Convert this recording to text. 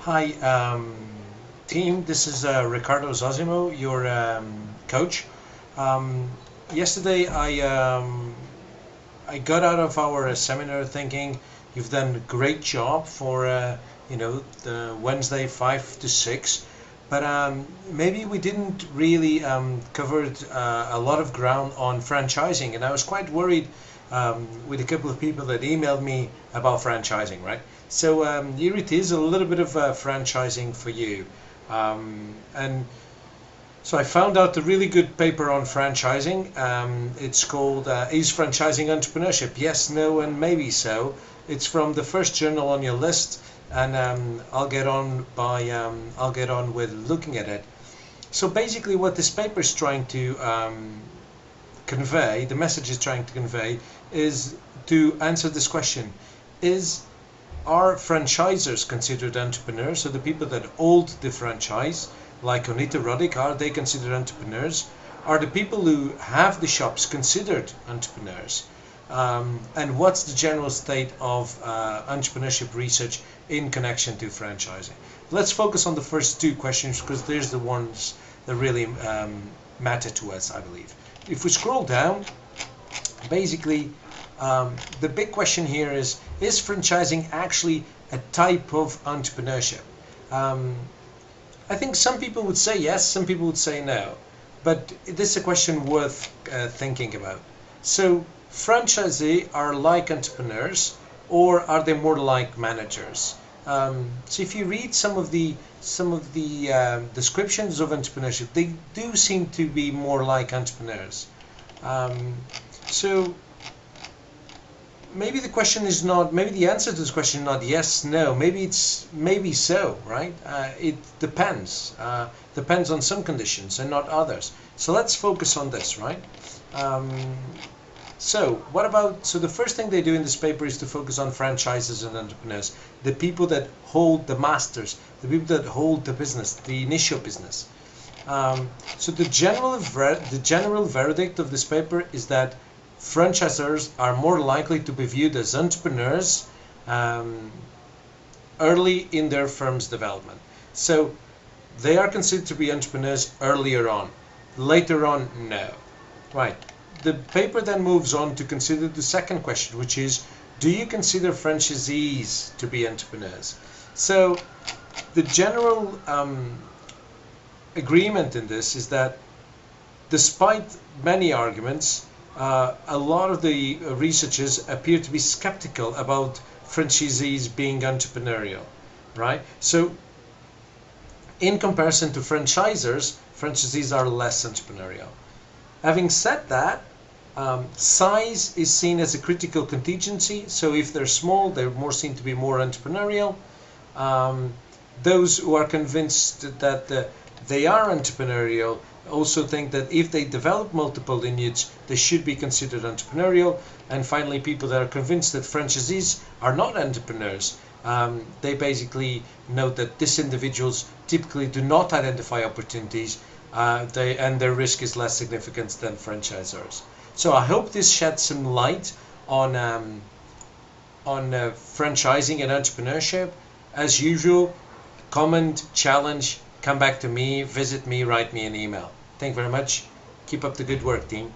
Hi, team. This is Ricardo Zazimo, your coach. Um, Yesterday, I got out of our seminar thinking you've done a great job for the Wednesday 5 to 6, but maybe we didn't really covered a lot of ground on franchising, and I was quite worried with a couple of people that emailed me about franchising, right? So here it is, a little bit of franchising for you. And so I found out a really good paper on franchising. It's called Is Franchising Entrepreneurship? Yes, No, and Maybe So. It's from the first journal on your list, and I'll get on with looking at it. So basically, what this paper is trying to convey, the message is trying to convey, is to answer this question: Are franchisers considered entrepreneurs? So the people that hold the franchise, like Onita Roddick, are they considered entrepreneurs? Are the people who have the shops considered entrepreneurs? And what's the general state of entrepreneurship research in connection to franchising? Let's focus on the first two questions because there's the ones that really matter to us, I believe. If we scroll down, basically the big question here is franchising actually a type of entrepreneurship? I think some people would say yes, some people would say no, but this is a question worth thinking about. So franchisees are like entrepreneurs, or are they more like managers? So if you read some of the descriptions of entrepreneurship, they do seem to be more like entrepreneurs. So maybe the question is not, maybe the answer to this question is not yes, no, maybe it's maybe so, right? It depends. Depends on some conditions and not others. So let's focus on this, right? So the first thing they do in this paper is to focus on franchises and entrepreneurs, the people that hold the masters, the people that hold the business, the initial business. So the general verdict of this paper is that franchisors are more likely to be viewed as entrepreneurs early in their firm's development. So they are considered to be entrepreneurs earlier on. Later on, no. Right. The paper then moves on to consider the second question, which is, do you consider franchisees to be entrepreneurs? So the general agreement in this is that despite many arguments, a lot of the researchers appear to be skeptical about franchisees being entrepreneurial, right? So in comparison to franchisers, franchisees are less entrepreneurial. Having said that, size is seen as a critical contingency. So if they're small, they're more seen to be more entrepreneurial. Those who are convinced that they are entrepreneurial also think that if they develop multiple lineages, they should be considered entrepreneurial. And finally, people that are convinced that franchisees are not entrepreneurs, they basically note that these individuals typically do not identify opportunities, and their risk is less significant than franchisors. So I hope this sheds some light on franchising and entrepreneurship. As usual, comment, challenge, come back to me, visit me, write me an email. Thank you very much. Keep up the good work, team.